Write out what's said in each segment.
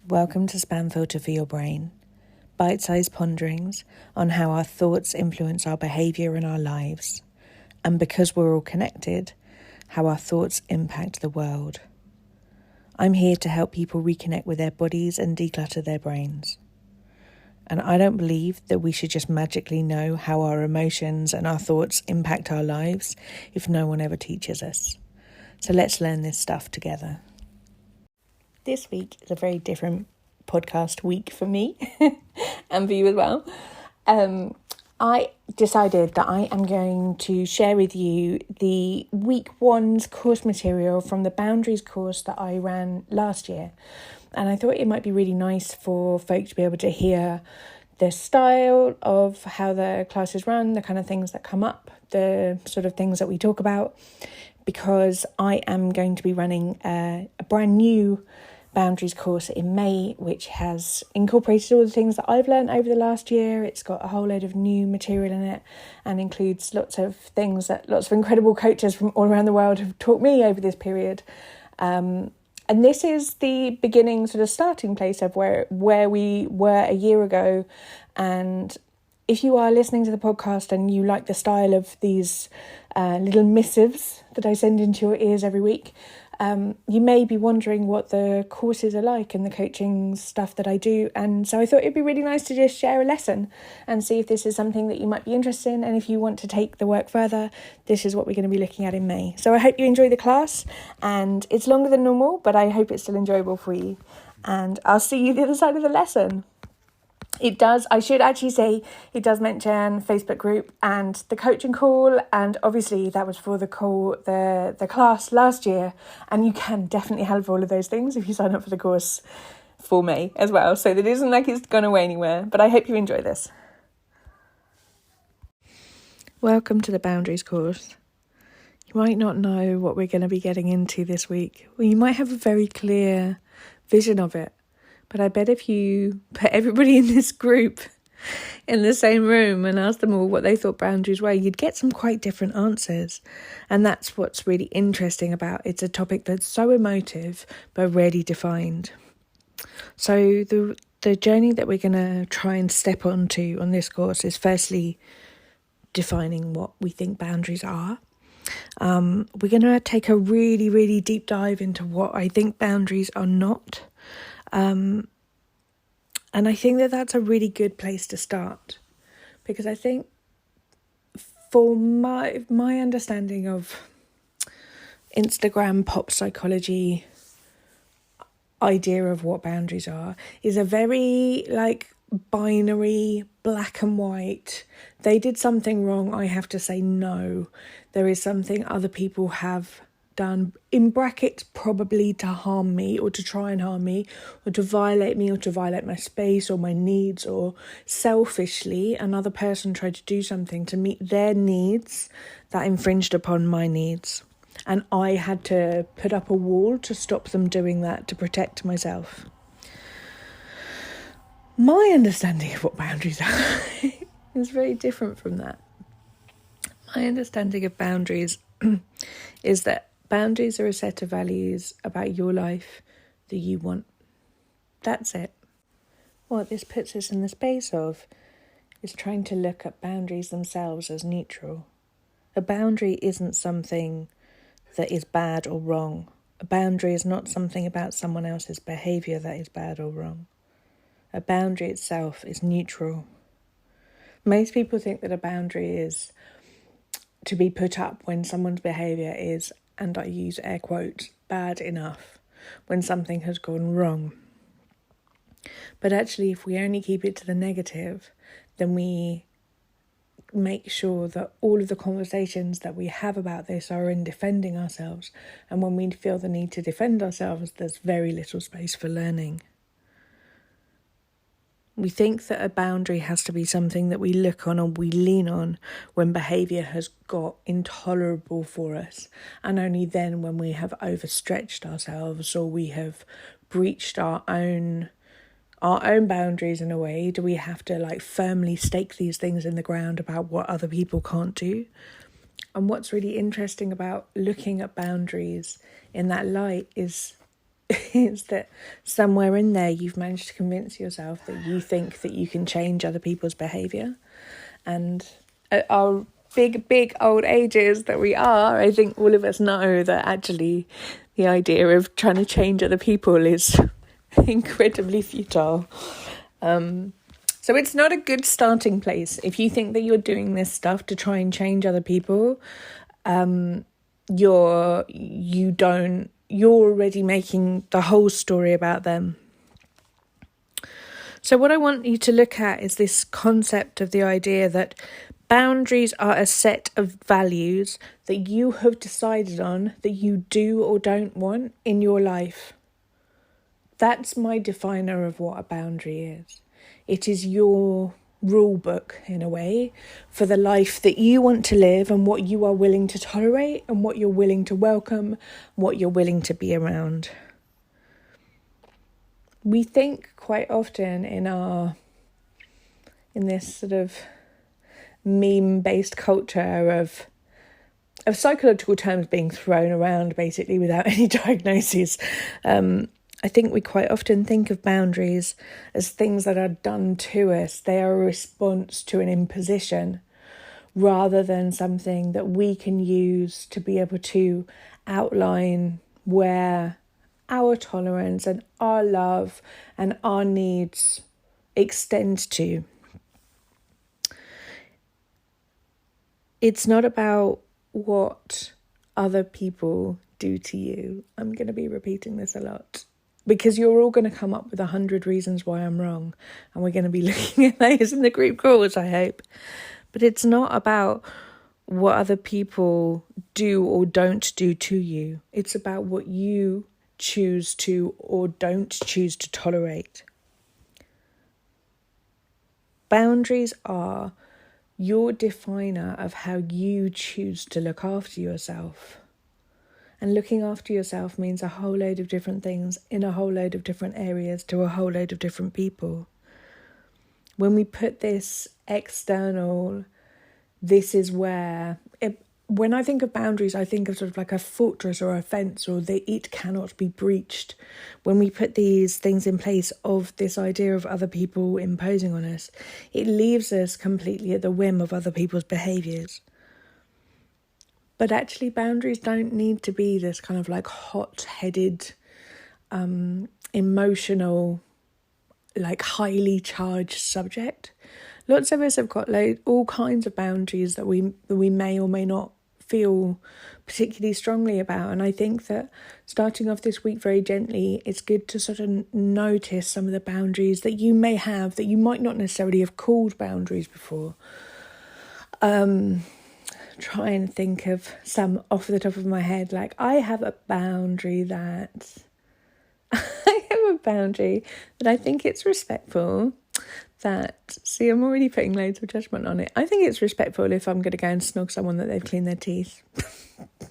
Welcome to Spam Filter for Your Brain, bite-sized ponderings on how our thoughts influence our behaviour and our lives, and because we're all connected, how our thoughts impact the world. I'm here to help people reconnect with their bodies and declutter their brains. And I don't believe that we should just magically know how our emotions and our thoughts impact our lives if no one ever teaches us. So let's learn this stuff together. This week is a very different podcast week for me and for you as well. I decided that I am going to share with you the week one's course material from the Boundaries course that I ran last year. And I thought it might be really nice for folk to be able to hear the style of how the class is run, the kind of things that come up, the sort of things that we talk about, because I am going to be running a brand new Boundaries course in May, which has incorporated all the things that I've learned over the last year. It's got a whole load of new material in it and includes lots of things that lots of incredible coaches from all around the world have taught me over this period. And this is the beginning sort of starting place of where we were a year ago. And if you are listening to the podcast and you like the style of these little missives that I send into your ears every week, you may be wondering what the courses are like and the coaching stuff that I do. And so I thought it'd be really nice to just share a lesson and see if this is something that you might be interested in. And if you want to take the work further, this is what we're going to be looking at in May. So I hope you enjoy the class, and it's longer than normal, but I hope it's still enjoyable for you. And I'll see you the other side of the lesson. I should actually say, it does mention Facebook group and the coaching call, and obviously that was for the class last year, and you can definitely have all of those things if you sign up for the course for May as well, so that isn't like it's gone away anywhere, but I hope you enjoy this. Welcome to the Boundaries course. You might not know what we're going to be getting into this week, or you might have a very clear vision of it. But I bet if you put everybody in this group in the same room and asked them all what they thought boundaries were, you'd get some quite different answers. And that's what's really interesting about it. It's a topic that's so emotive, but rarely defined. So the journey that we're going to try and step onto on this course is firstly defining what we think boundaries are. We're going to take a really, really deep dive into what I think boundaries are not. And I think that that's a really good place to start, because I think for my understanding of Instagram pop psychology idea of what boundaries are is a very binary, black and white. They did something wrong, I have to say no. There is something other people have done, in brackets, probably to harm me or to try and harm me or to violate me or to violate my space or my needs, or selfishly another person tried to do something to meet their needs that infringed upon my needs, and I had to put up a wall to stop them doing that, to protect myself. My understanding of what boundaries are is very different from that. My understanding of boundaries is that boundaries are a set of values about your life that you want. That's it. What this puts us in the space of is trying to look at boundaries themselves as neutral. A boundary isn't something that is bad or wrong. A boundary is not something about someone else's behaviour that is bad or wrong. A boundary itself is neutral. Most people think that a boundary is to be put up when someone's behaviour is, and I use air quotes, bad enough, when something has gone wrong. But actually, if we only keep it to the negative, then we make sure that all of the conversations that we have about this are in defending ourselves. And when we feel the need to defend ourselves, there's very little space for learning. We think that a boundary has to be something that we look on or we lean on when behaviour has got intolerable for us, and only then when we have overstretched ourselves or we have breached our own boundaries in a way, do we have to firmly stake these things in the ground about what other people can't do. And what's really interesting about looking at boundaries in that light is is that somewhere in there you've managed to convince yourself that you think that you can change other people's behaviour. And at our big old ages that we are, I think all of us know that actually the idea of trying to change other people is incredibly futile. So it's not a good starting place. If you think that you're doing this stuff to try and change other people, you're already making the whole story about them. So what I want you to look at is this concept of the idea that boundaries are a set of values that you have decided on that you do or don't want in your life. That's my definer of what a boundary is. It is your rule book, in a way, for the life that you want to live and what you are willing to tolerate and what you're willing to welcome, what you're willing to be around. We think quite often in this sort of meme-based culture of psychological terms being thrown around basically without any diagnosis. I think we quite often think of boundaries as things that are done to us. They are a response to an imposition rather than something that we can use to be able to outline where our tolerance and our love and our needs extend to. It's not about what other people do to you. I'm going to be repeating this a lot, because you're all going to come up with 100 reasons why I'm wrong. And we're going to be looking at those in the group calls, I hope. But it's not about what other people do or don't do to you. It's about what you choose to or don't choose to tolerate. Boundaries are your definer of how you choose to look after yourself. And looking after yourself means a whole load of different things in a whole load of different areas to a whole load of different people. When we put this external, this is where... When I think of boundaries, I think of sort of like a fortress or a fence, or it cannot be breached. When we put these things in place of this idea of other people imposing on us, it leaves us completely at the whim of other people's behaviours. But actually, boundaries don't need to be this kind of like hot-headed, emotional, like highly charged subject. Lots of us have got all kinds of boundaries that we may or may not feel particularly strongly about. And I think that starting off this week very gently, it's good to sort of notice some of the boundaries that you may have that you might not necessarily have called boundaries before. Try and think of some off the top of my head. Like, I have a boundary that I think it's respectful. I'm already putting loads of judgment on it. I think it's respectful if I'm going to go and snog someone that they've cleaned their teeth.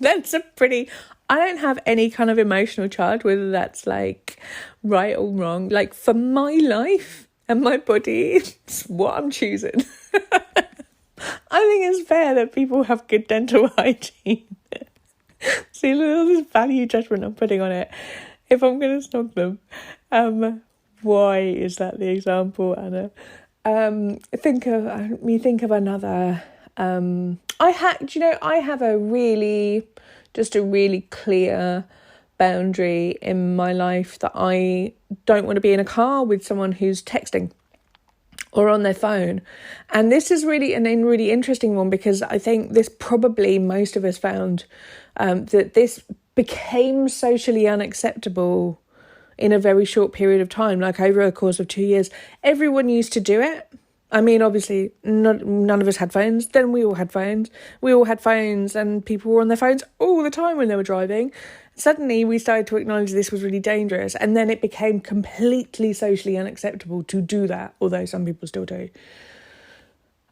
I don't have any kind of emotional charge, whether that's like right or wrong. Like, for my life and my body, it's what I'm choosing. I think it's fair that people have good dental hygiene. See, all this value judgment I'm putting on it. If I'm going to snog them, why is that the example, Anna? Think of another. I have a really clear boundary in my life that I don't want to be in a car with someone who's texting or on their phone. And this is really a really interesting one, because I think this probably most of us found that this became socially unacceptable in a very short period of time, like over the course of 2 years. Everyone used to do it. I mean, obviously, none of us had phones. Then we all had phones. And people were on their phones all the time when they were driving. Suddenly, we started to acknowledge this was really dangerous. And then it became completely socially unacceptable to do that, although some people still do.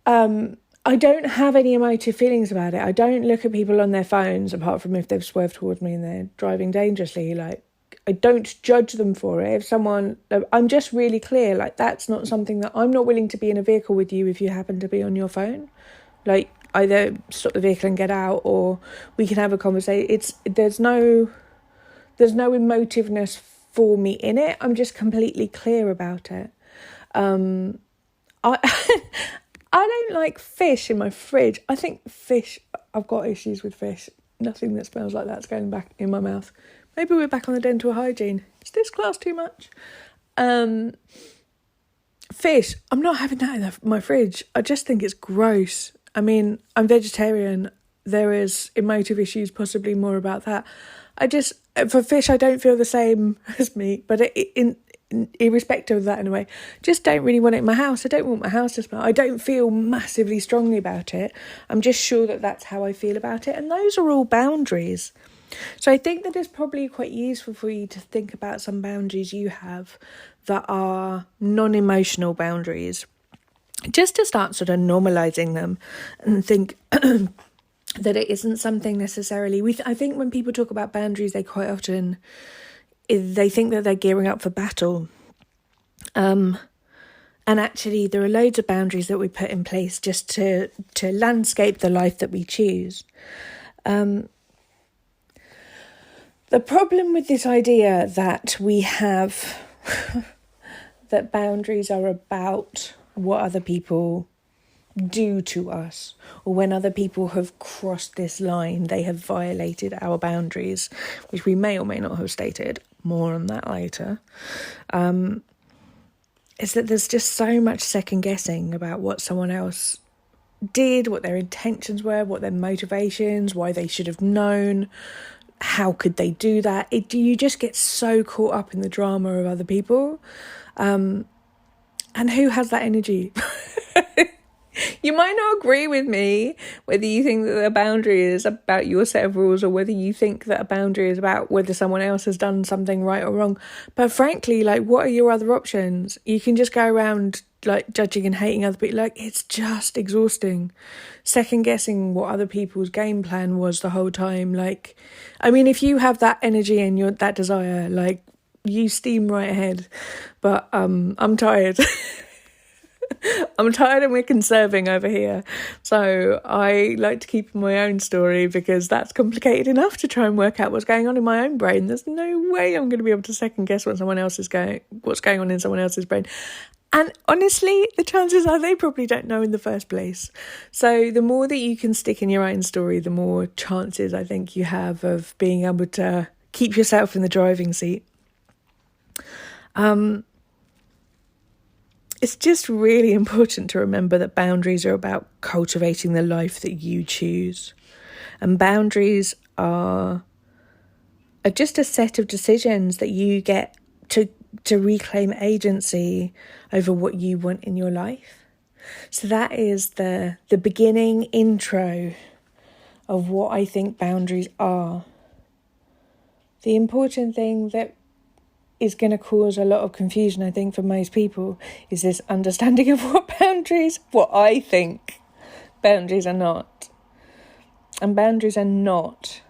I don't have any emotive feelings about it. I don't look at people on their phones, apart from if they've swerved towards me and they're driving dangerously. Like, I don't judge them for it. I'm just really clear, like, that's not something that I'm not willing to be in a vehicle with you if you happen to be on your phone. Like, either stop the vehicle and get out, or we can have a conversation. There's no emotiveness for me in it. I'm just completely clear about it. I I don't like fish in my fridge. I think fish, I've got issues with fish. Nothing that smells like that's going back in my mouth. Maybe we're back on the dental hygiene. Is this class too much? Fish, I'm not having that in my fridge. I just think it's gross. I mean, I'm vegetarian. There is emotive issues, possibly more about that. For fish, I don't feel the same as meat, but irrespective of that anyway, just don't really want it in my house. I don't want my house to smell. I don't feel massively strongly about it. I'm just sure that that's how I feel about it. And those are all boundaries. So I think that it's probably quite useful for you to think about some boundaries you have that are non-emotional boundaries, just to start sort of normalising them and think that it isn't something necessarily... I think when people talk about boundaries, they quite often... they think that they're gearing up for battle. And actually, there are loads of boundaries that we put in place just to landscape the life that we choose. The problem with this idea that we have that boundaries are about what other people do to us, or when other people have crossed this line, they have violated our boundaries, which we may or may not have stated. More on that later. Is that there's just so much second guessing about what someone else did, what their intentions were, what their motivations, why they should have known, how could they do that. You just get so caught up in the drama of other people. And who has that energy? You might not agree with me whether you think that a boundary is about your set of rules or whether you think that a boundary is about whether someone else has done something right or wrong. But frankly, like, what are your other options? You can just go around like judging and hating other people. Like, it's just exhausting. Second guessing what other people's game plan was the whole time. Like, I mean, if you have that energy and that desire, like, you steam right ahead. But I'm tired. I'm tired and we're conserving over here. So I like to keep my own story because that's complicated enough to try and work out what's going on in my own brain. There's no way I'm going to be able to second guess what's going on in someone else's brain. And honestly, the chances are they probably don't know in the first place. So the more that you can stick in your own story, the more chances I think you have of being able to keep yourself in the driving seat. It's just really important to remember that boundaries are about cultivating the life that you choose. And boundaries are just a set of decisions that you get to reclaim agency over what you want in your life. So that is the beginning intro of what I think boundaries are. The important thing that is going to cause a lot of confusion, I think, for most people, is this understanding of what I think boundaries are not. And boundaries are not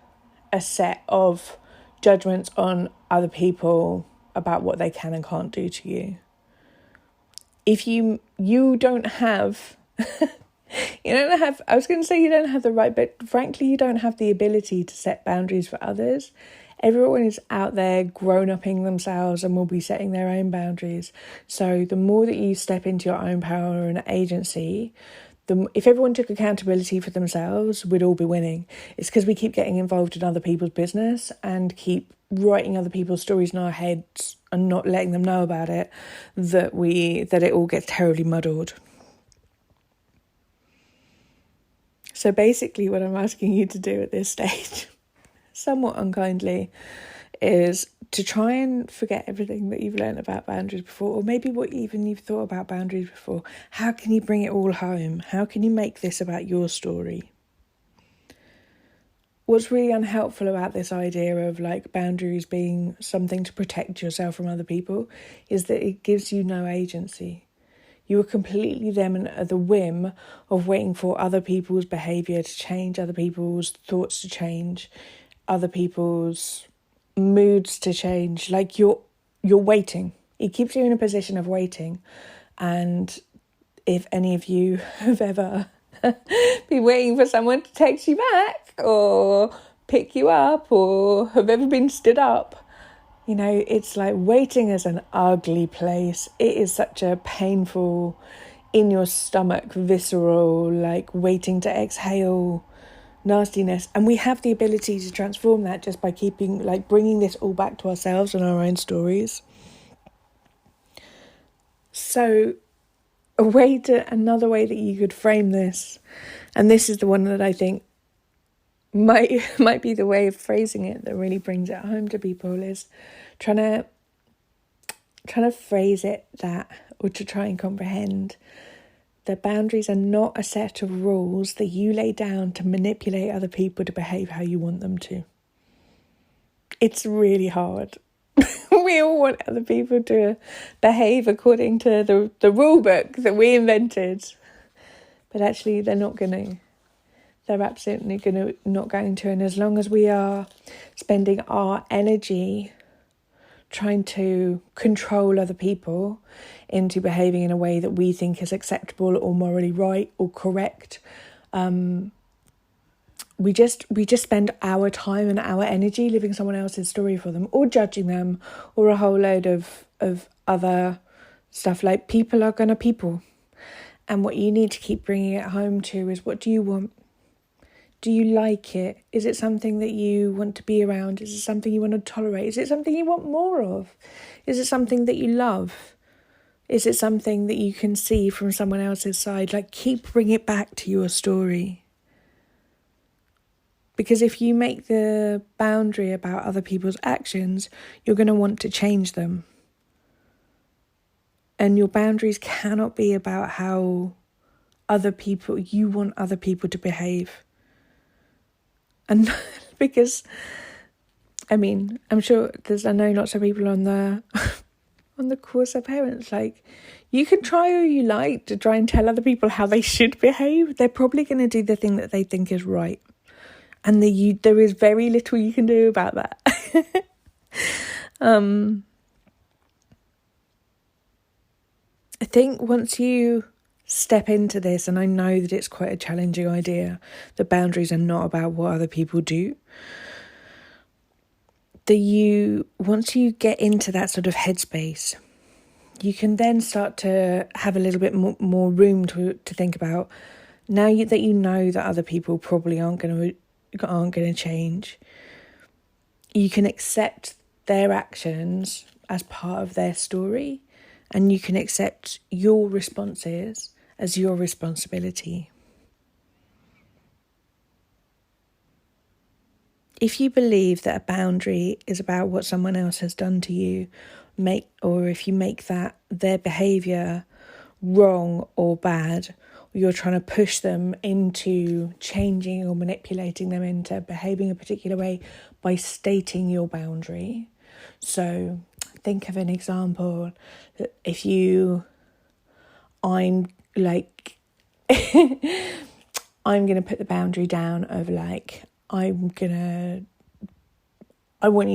a set of judgments on other people about what they can and can't do to you. If you don't have... I was going to say you don't have the right, but frankly, you don't have the ability to set boundaries for others. Everyone is out there grown-upping themselves and will be setting their own boundaries. So the more that you step into your own power and agency, if everyone took accountability for themselves, we'd all be winning. It's because we keep getting involved in other people's business and keep writing other people's stories in our heads and not letting them know about it, that it all gets terribly muddled. So basically what I'm asking you to do at this stage, somewhat unkindly, is to try and forget everything that you've learned about boundaries before, or maybe what even you've thought about boundaries before. How can you bring it all home? How can you make this about your story? What's really unhelpful about this idea of like boundaries being something to protect yourself from other people is that it gives you no agency. You are completely them at the whim of waiting for other people's behaviour to change, other people's thoughts to change, other people's moods to change. Like you're waiting. It keeps you in a position of waiting. And if any of you have ever been waiting for someone to text you back or pick you up or have ever been stood up, It's like waiting is an ugly place. It is such a painful, in your stomach, visceral, like waiting to exhale nastiness. And we have the ability to transform that just by bringing this all back to ourselves and our own stories. So another way that you could frame this, and this is the one that I think might be the way of phrasing it that really brings it home to people, is trying to phrase it that, or to try and comprehend that boundaries are not a set of rules that you lay down to manipulate other people to behave how you want them to. It's really hard. We all want other people to behave according to the rule book that we invented. But actually, they're not going to. They're absolutely not going to. And as long as we are spending our energy trying to control other people into behaving in a way that we think is acceptable or morally right or correct, we just spend our time and our energy living someone else's story for them, or judging them, or a whole load of other stuff. Like, people are gonna people, and what you need to keep bringing it home to is, what do you want? Do you like it? Is it something that you want to be around? Is it something you want to tolerate? Is it something you want more of? Is it something that you love? Is it something that you can see from someone else's side? Like, keep bringing it back to your story. Because if you make the boundary about other people's actions, you're going to want to change them. And your boundaries cannot be about how you want other people to behave. And because, I'm sure I know lots of people on the course of parents, like, you can try all you like to try and tell other people how they should behave. They're probably going to do the thing that they think is right. And there is very little you can do about that. I think once you step into this, and I know that it's quite a challenging idea, the boundaries are not about what other people do. Once you get into that sort of headspace, you can then start to have a little bit more room to think about, now that you know that other people probably aren't going to change, you can accept their actions as part of their story, and you can accept your responses as your responsibility. If you believe that a boundary is about what someone else has done to you, or if you make that their behaviour wrong or bad, or you're trying to push them into changing or manipulating them into behaving a particular way by stating your boundary. So think of an example. I'm like, I'm going to put the boundary down of like, I want you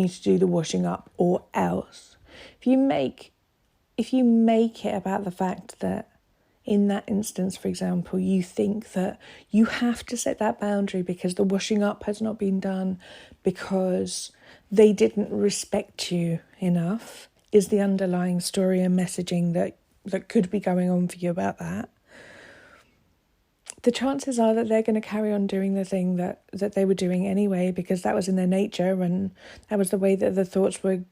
to do the washing up, or else. If you make it about the fact that in that instance, for example, you think that you have to set that boundary because the washing up has not been done because they didn't respect you enough, is the underlying story and messaging that could be going on for you about that, the chances are that they're going to carry on doing the thing that they were doing anyway, because that was in their nature and that was the way that the thoughts were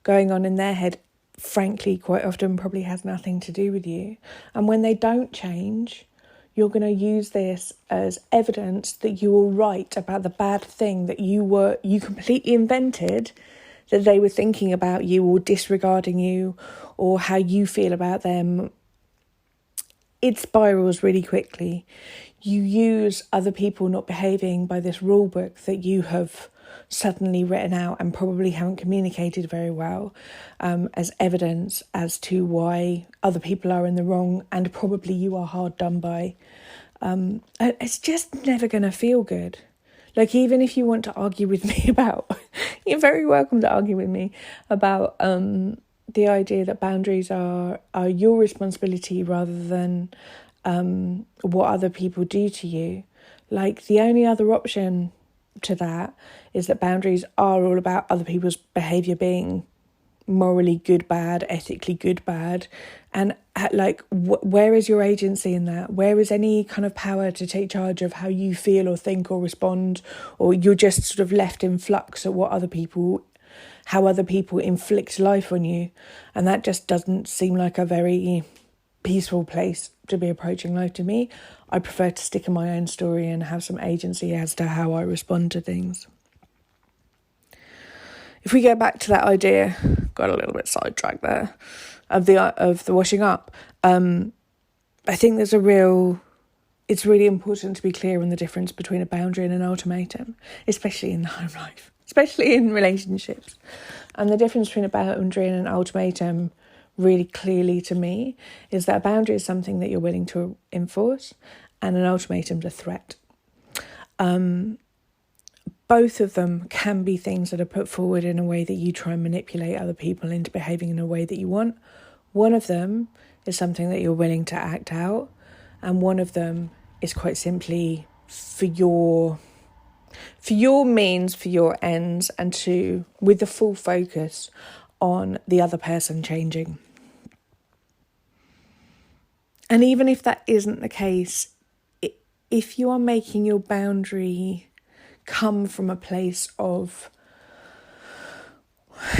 going on in their head. Frankly, quite often probably has nothing to do with you. And when they don't change, you're going to use this as evidence that you were right about the bad thing that you completely invented, that they were thinking about you or disregarding you or how you feel about them. It spirals really quickly. You use other people not behaving by this rule book that you have suddenly written out and probably haven't communicated very well, as evidence as to why other people are in the wrong and probably you are hard done by. It's just never going to feel good. Like, even if you want to argue with me about, you're very welcome to argue with me about the idea that boundaries are your responsibility rather than what other people do to you. Like, the only other option to that is that boundaries are all about other people's behaviour being morally good, bad, ethically good, bad. And like, where is your agency in that? Where is any kind of power to take charge of how you feel or think or respond? Or you're just sort of left in flux at how other people inflict life on you. And that just doesn't seem like a very peaceful place to be approaching life to me. I prefer to stick in my own story and have some agency as to how I respond to things. If we go back to that idea, got a little bit sidetracked there, of the washing up, I think it's really important to be clear on the difference between a boundary and an ultimatum, especially in home life, especially in relationships. And the difference between a boundary and an ultimatum, really clearly to me, is that a boundary is something that you're willing to enforce, and an ultimatum's a threat. Both of them can be things that are put forward in a way that you try and manipulate other people into behaving in a way that you want. One of them is something that you're willing to act out, and one of them is quite simply for your means, for your ends, and with the full focus on the other person changing. And even if that isn't the case, if you are making your boundary come from a place of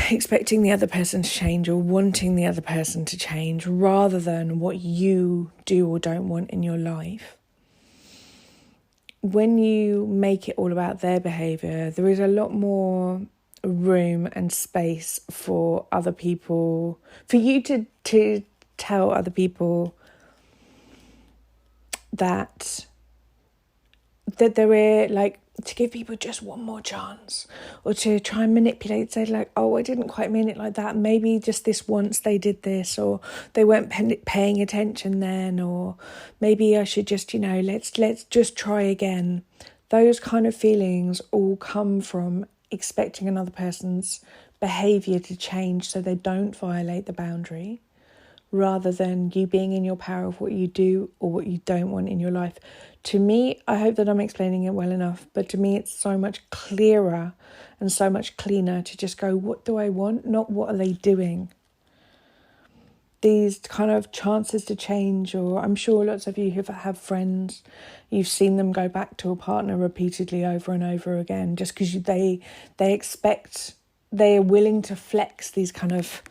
expecting the other person to change or wanting the other person to change rather than what you do or don't want in your life, when you make it all about their behaviour, there is a lot more room and space for other people, for you to tell other people that there is, like, to give people just one more chance, or to try and manipulate, say like, oh, I didn't quite mean it like that, maybe just this once they did this, or they weren't paying attention then, or maybe I should just, let's just try again. Those kind of feelings all come from expecting another person's behaviour to change so they don't violate the boundary, rather than you being in your power of what you do or what you don't want in your life. To me, I hope that I'm explaining it well enough, but to me it's so much clearer and so much cleaner to just go, what do I want? Not what are they doing? These kind of chances to change, or I'm sure lots of you who have friends, you've seen them go back to a partner repeatedly over and over again, just because they are willing to flex these kind of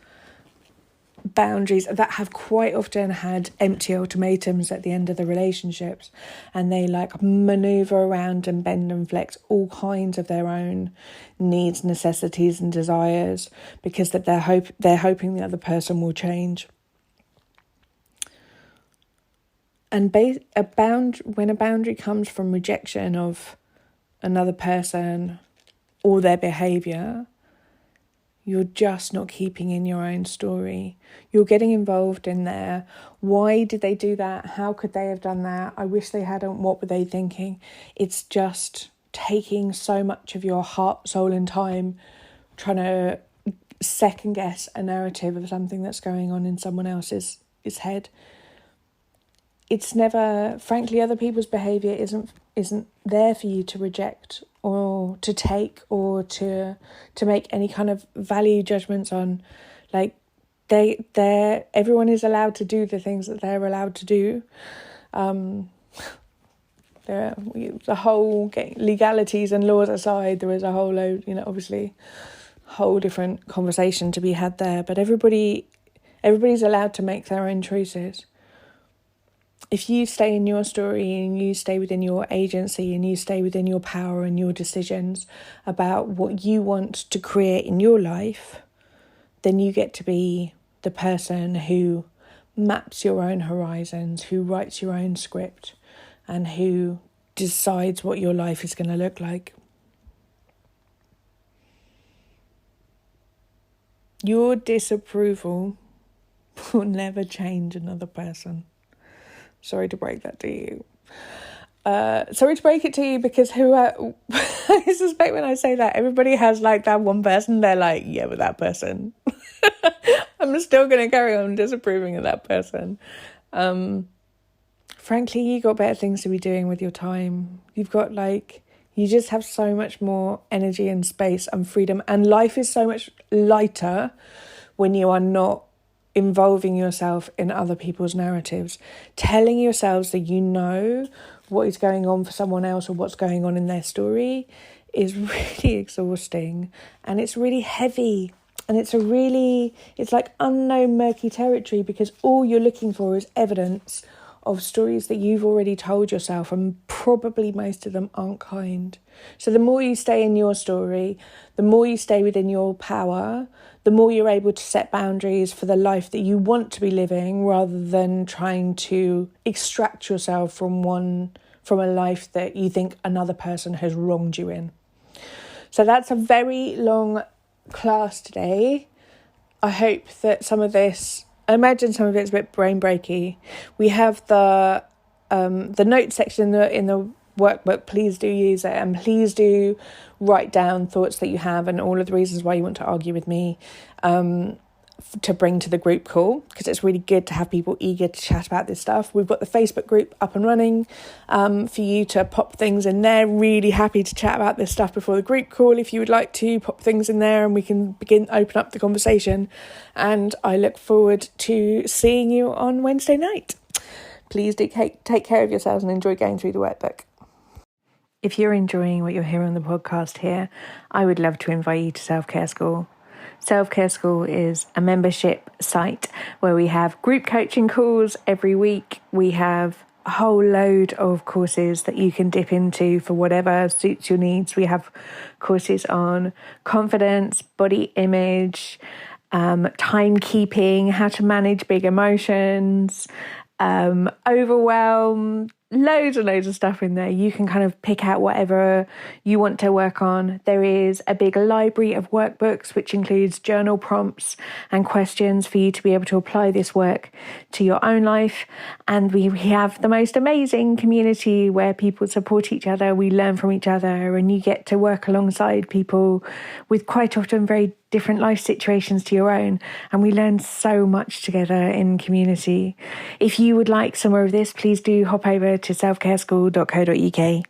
boundaries that have quite often had empty ultimatums at the end of the relationships, and they like maneuver around and bend and flex all kinds of their own needs, necessities and desires because that they're hoping the other person will change. And when a boundary comes from rejection of another person or their behaviour, you're just not keeping in your own story. You're getting involved in their, why did they do that? How could they have done that? I wish they hadn't. What were they thinking? It's just taking so much of your heart, soul and time trying to second guess a narrative of something that's going on in someone else's head. It's never, frankly, other people's behaviour isn't there for you to reject or to take or to make any kind of value judgments on. Like, everyone is allowed to do the things that they're allowed to do. The whole legalities and laws aside, there is a whole load, obviously, whole different conversation to be had there. But everybody's allowed to make their own choices. If you stay in your story and you stay within your agency and you stay within your power and your decisions about what you want to create in your life, then you get to be the person who maps your own horizons, who writes your own script, and who decides what your life is going to look like. Your disapproval will never change another person. Sorry to break that to you. Sorry to break it to you, because I suspect when I say that, everybody has like that one person, they're like, yeah, but that person. I'm still going to carry on disapproving of that person. Frankly, you got better things to be doing with your time. You've got You just have so much more energy and space and freedom. And life is so much lighter when you are not involving yourself in other people's narratives. Telling yourselves that you know what is going on for someone else or what's going on in their story is really exhausting, and it's really heavy, and it's like unknown murky territory, because all you're looking for is evidence of stories that you've already told yourself, and probably most of them aren't kind. So the more you stay in your story, the more you stay within your power, the more you're able to set boundaries for the life that you want to be living, rather than trying to extract yourself from a life that you think another person has wronged you in. So that's a very long class today. I hope that I imagine some of it's a bit brain breaky. We have the note section in the workbook. Please do use it, and please do write down thoughts that you have and all of the reasons why you want to argue with me, to bring to the group call, because it's really good to have people eager to chat about this stuff. We've got the Facebook group up and running for you to pop things in there. Really happy to chat about this stuff before the group call. If you would like to pop things in there, and we can open up the conversation. And I look forward to seeing you on Wednesday night. Please do take care of yourselves and enjoy going through the workbook. If you're enjoying what you're hearing on the podcast here, I would love to invite you to Self-Care School. Self-Care School is a membership site where we have group coaching calls every week. We have a whole load of courses that you can dip into for whatever suits your needs. We have courses on confidence, body image, timekeeping, how to manage big emotions, overwhelm, loads and loads of stuff in there. You can kind of pick out whatever you want to work on. There is a big library of workbooks, which includes journal prompts and questions for you to be able to apply this work to your own life. And we have the most amazing community where people support each other, we learn from each other, and you get to work alongside people with quite often very different life situations to your own, and we learn so much together in community. If you would like some more of this, please do hop over to selfcareschool.co.uk.